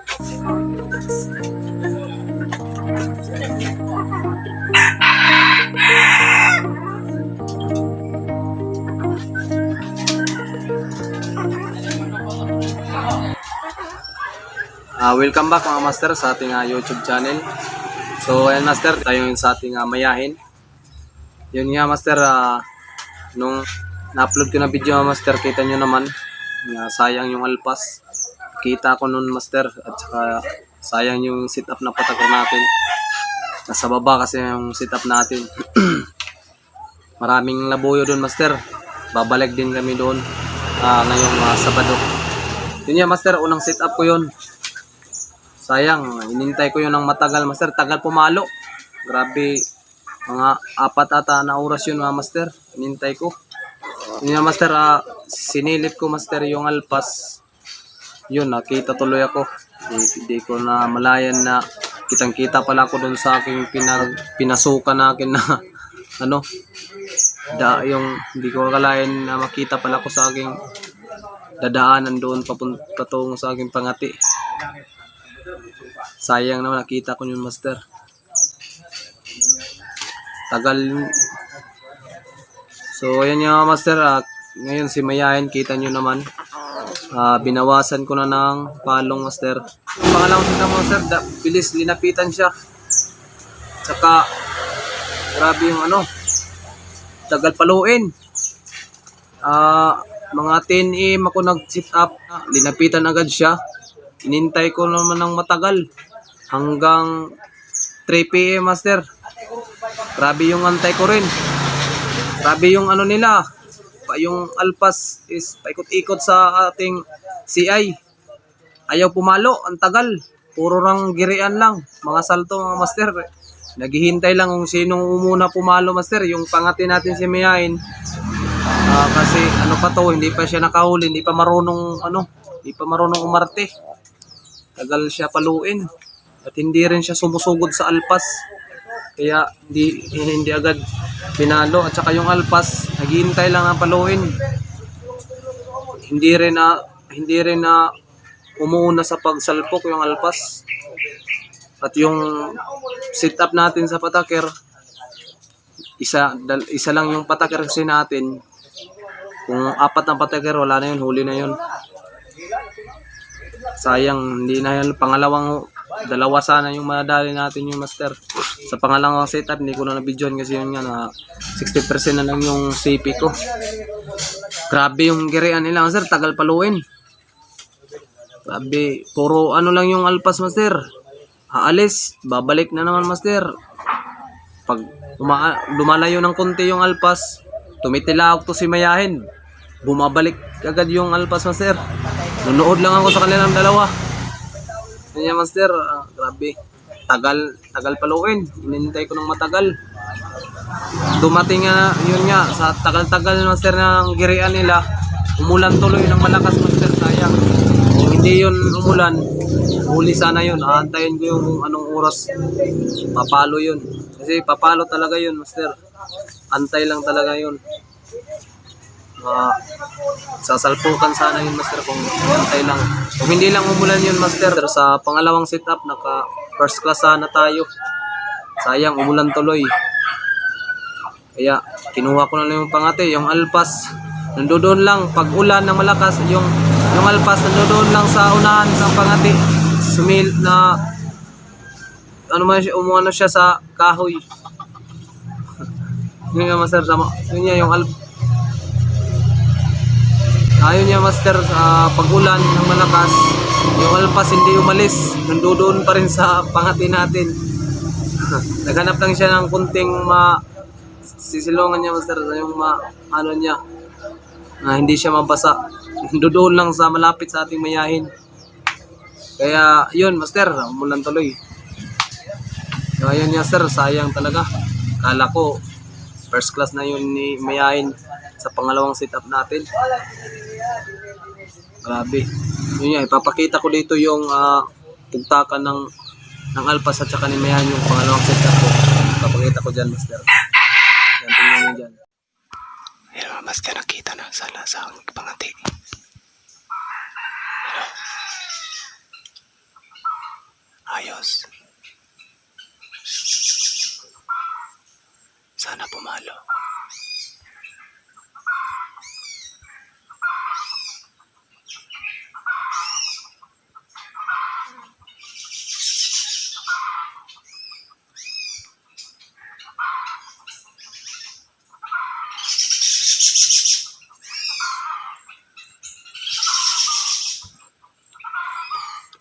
Welcome back mga master sa ating YouTube channel. So ayan master, tayo yung sa ating mayahin. Yun nga master, nung na-upload ko na video master, kita nyo naman, sayang yung alpas. Kita ko nun master, at saka sayang yung sit up na patakor natin. Nasa baba kasi yung sit up natin. Maraming labuyo doon master. Babalik din kami doon ngayong Sabado. Yun nga master, unang sit up ko yun. Sayang, inintay ko yun ng matagal master, tagal pumalo. Grabe, mga 4 ata na oras yun mga master, inintay ko. Yun nga master, sinilip ko master yung alpas. Yun, nakita tuloy ako. Hindi ko na malayan na kitang kita pala ako dun sa aking pinasukan nakin na ano, yung hindi ko akalain na makita pala ako sa aking dadaanan doon papunta tungo sa aking pangati. Sayang naman, nakita ko yun master. Tagal. So ayan yung master, ngayon si mayahin, kita nyo naman. Binawasan ko na ng palong master. Pangalawang sita master, bilis linapitan siya. Saka grabe yung tagal paluin. Mga 10 AM ako nag-sit up, linapitan agad siya. Inintay ko naman ng matagal hanggang 3 PM master. Grabe yung antay ko rin. Grabe yung nila, yung alpas is paikot-ikot sa ating CI. Ayaw pumalo, ang tagal. Puro rang girian lang, mga salto mga master. Naghihintay lang kung sinong umuna pumalo master, yung pangati natin si Miyain. Kasi pa to, hindi pa siya nakahuli, hindi pa marunong umarte. Tagal siya paluin at hindi rin siya sumusugod sa alpas, kaya hindi agad pinalo. At saka yung alpas naghihintay lang ng paluin, hindi rin na umuuna sa pagsalpok yung alpas. At yung sit up natin sa pataker, isa lang yung pataker kasi natin. Kung 4 na pataker, wala na yun, huli na yun. Sayang, hindi na yan. Dalawa sana yung madali natin yung master. Sa pangalawang setup, hindi ko na nabidyoan kasi yun nga na 60% na lang yung CP ko. Grabe yung girian nila master, tagal paluin. Grabe, puro lang yung alpas master. Aalis, babalik na naman master. Pag lumalayo ng konti yung alpas, tumitilaok to si mayahin, bumabalik agad yung alpas master. Nunood lang ako sa kanilang dalawa. Kanya master, grabe. Tagal paluin. Inintay ko ng matagal. Dumating yun nga, sa tagal-tagal master ng girian nila, umulan tuloy ng malakas master. Sayang. Kung hindi yun umulan, huli sana yun. Aantayin ko yung anong oras papalo yun. Kasi papalo talaga yun master. Antay lang talaga yun. Sasalpukan sana yun master kung antay lang. Kung hindi lang umulan yun master. Sa pangalawang setup, naka first class sana tayo. Sayang, umulan tuloy. Kaya kinuha ko na lang yung pangati. Yung alpas nandoon lang, pag ulan ng malakas, yung alpas nandoon lang sa unahan sa pangati. Sumil na umuano siya sa kahoy. Yun nga master, yun nga yung ayun niya master, sa pagulan ng malakas, yung alpas hindi umalis, nandoon pa rin sa pangati natin. Naghanap lang siya ng kunting sisilungan niya master, yung niya, na hindi siya mabasa. Nandoon lang sa malapit sa ating mayahin. Kaya yun master, umulan tuloy. So ayun niya sir, sayang talaga. Kala ko first class na yun ni mayahin sa pangalawang setup natin. Grabe. Yun nga, ipapakita ko dito yung tugtakan ng alpas at saka ni mayahin yung pangalawang setup ko. Ipapakita ko dyan master. Yan, tingnan nyo dyan. Ayun master, nakita na sa pangati. maayos. Sana pumalo.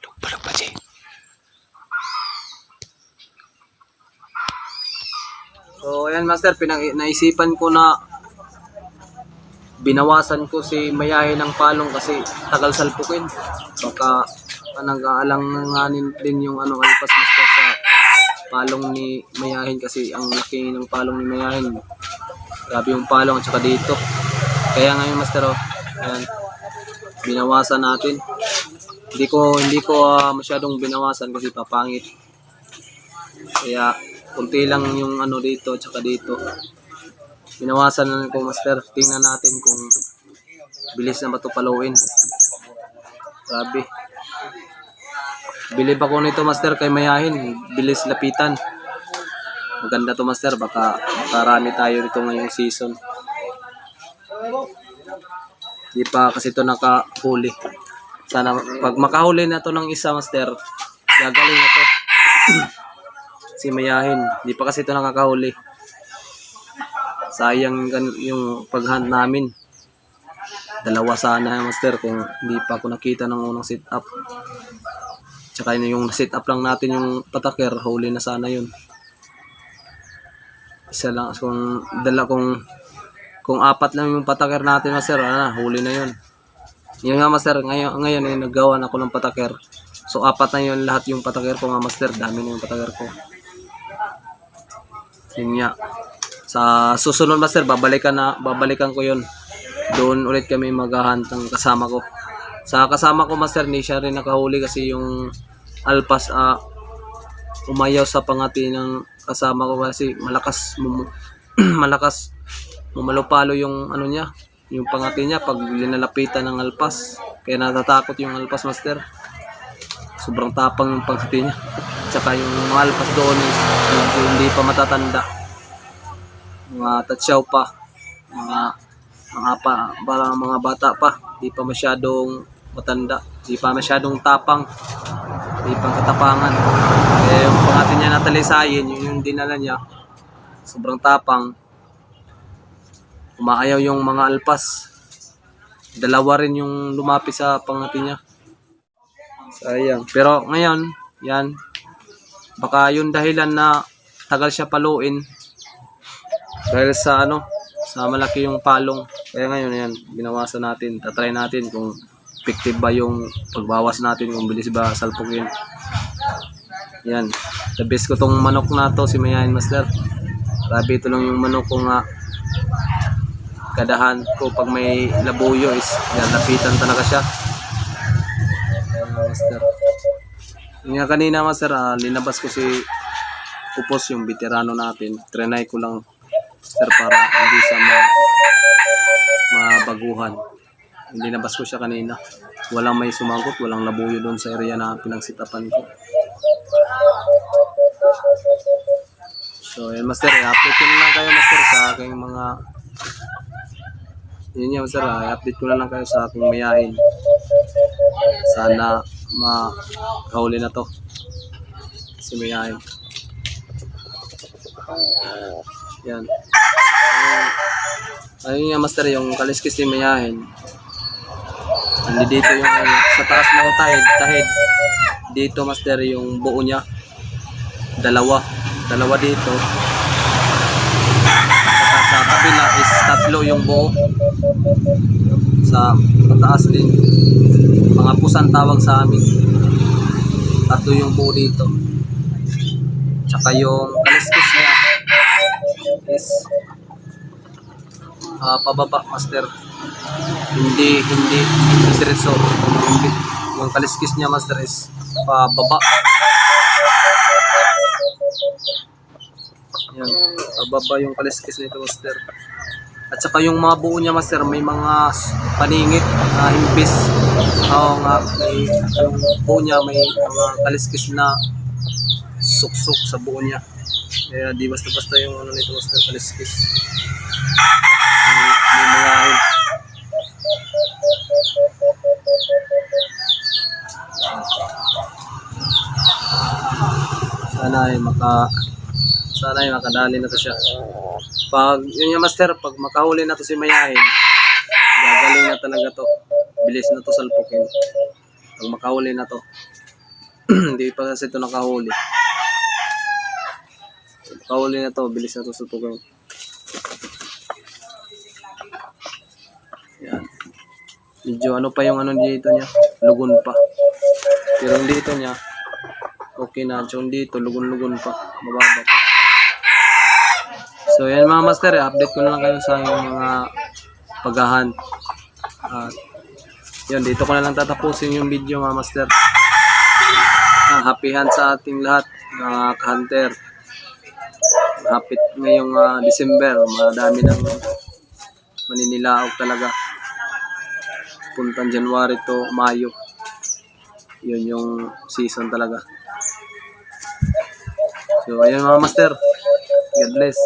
Lugbalog pa, Jay. So, ayan master, naisipan ko na binawasan ko si Mayahe ng palong kasi tagal salpukin. Baka nag-aalanganin din yung alpas master sa palong ni Mayahin kasi ang laki ng palong ni Mayahin. Grabe yung palong at saka dito. Kaya ngayon master, ayan, binawasan natin. Hindi ko masyadong binawasan kasi papangit. Kaya kunti lang yung dito at saka dito. Binawasan na ko master. Tingnan natin kung bilis na ba ito paluin. Grabe. Bilib ako nito master kay Mayahin. Bilis lapitan. Maganda to master. Baka marami tayo dito ngayong season. Di pa kasi ito nakahuli. Sana pag makahuli na to ng isa master, gagaling na to. Si Mayahin. Di pa kasi ito nakakahuli. Sayang yung paghunt namin. Dalawa sana master kung hindi pa ako nakita ng unang sit up. Tsaka yung sit up lang natin yung pataker, huli na sana yun. Isa lang kung apat lang yung pataker natin master, huli na yun. Yun nga master, ngayon naggawa na ako ng pataker. So apat na yun lahat yung pataker ko nga master, dami na yung pataker ko. Yun nga. Sa susunod master, babalikan ko yun. Doon ulit kami maghahunt ng kasama ko. Sa kasama ko master, hindi siya rin nakahuli kasi yung alpas umayaw sa pangati ng kasama ko kasi malakas mumalupalo yung niya, yung pangati niya pag linalapitan ng alpas. Kaya natatakot yung alpas master. Sobrang tapang yung pangati niya. Tsaka yung mga alpas doon is hindi pa matatanda. Mga tatsyaw pa, mga bata pa, di pa masyadong matanda, di pa masyadong tapang, di pang katapangan. Kaya yung pangatin niya natalisayin, yung dinala niya, sobrang tapang, umaayaw yung mga alpas. Dalawa rin yung lumapit sa pangatin niya. Sayang. Pero ngayon, yan, baka yung dahilan na tagal siya paluin dahil sa sa malaki yung palong. Kaya ngayon yan, binawasan natin. Tatry natin kung effective ba yung pagbawas natin, kung bilis ba salpukin. Yan. The best ko tong manok na to, si Mayahin master. Grabe, ito lang yung manok ko nga. Kadahan ko pag may labuyo is lapitan talaga siya. Master. Yung nga kanina master, linabas ko si Pupos, yung veterano natin. Trinay ko lang master para hindi siya mabaguhan. Hindi nabas ko siya kanina. Walang may sumagot, walang labuyo doon sa area na pinagsitapan ko. So, yan master, i-update ko na lang kayo master sa aking mga yun yan master, i-update ko na lang kayo sa aking Mayahin. Sana makahuli na to si Mayahin. Yan. Ayun nga master, yung kaliskis ni Mayahin. Hindi dito yung sa taas ng tahid. Dito master yung buo niya. Dalawa dito. Saka sa kabila is tatlo yung buo. Sa pataas din. Mga pusan tawag sa amin. Tatlo yung buo dito. Tsaka yung kaliskis niya is pababa master. Hindi diretso. Yung kaliskis niya master is pababa. Yan, pababa yung kaliskis nito master. At saka yung mga buo niya master, may mga paningit na himpis. Oo nga, yung buo niya may mga kaliskis na suksok sa buo niya. Kaya di basta-basta yung ano nito master, kaliskis. May mayahin. Sana ay makadali na to siya. Pag yun yung master, pag makahuli na to si mayahin, gagaling na talaga to. Bilis na to salpukin. Pag makahuli na to. Hindi pa kasi ito nakahuli. Makahuli na to, bilis na to salpukin. Yan. Medyo ano pa yung ano dito niya, lugon pa. Pero yung dito niya, okay na. Yung dito, lugon-lugon pa. Mababa pa. So yan mga master, update ko na lang kayo sa mga paghahan. At yun, dito ko na lang tatapusin yung video mga master. Happy hunt sa ating lahat mga hunter. Hapit ngayong December, madami ng maninilaog talaga. Puntang January to Mayo. Yun yung season talaga. So ayun mga master, God bless.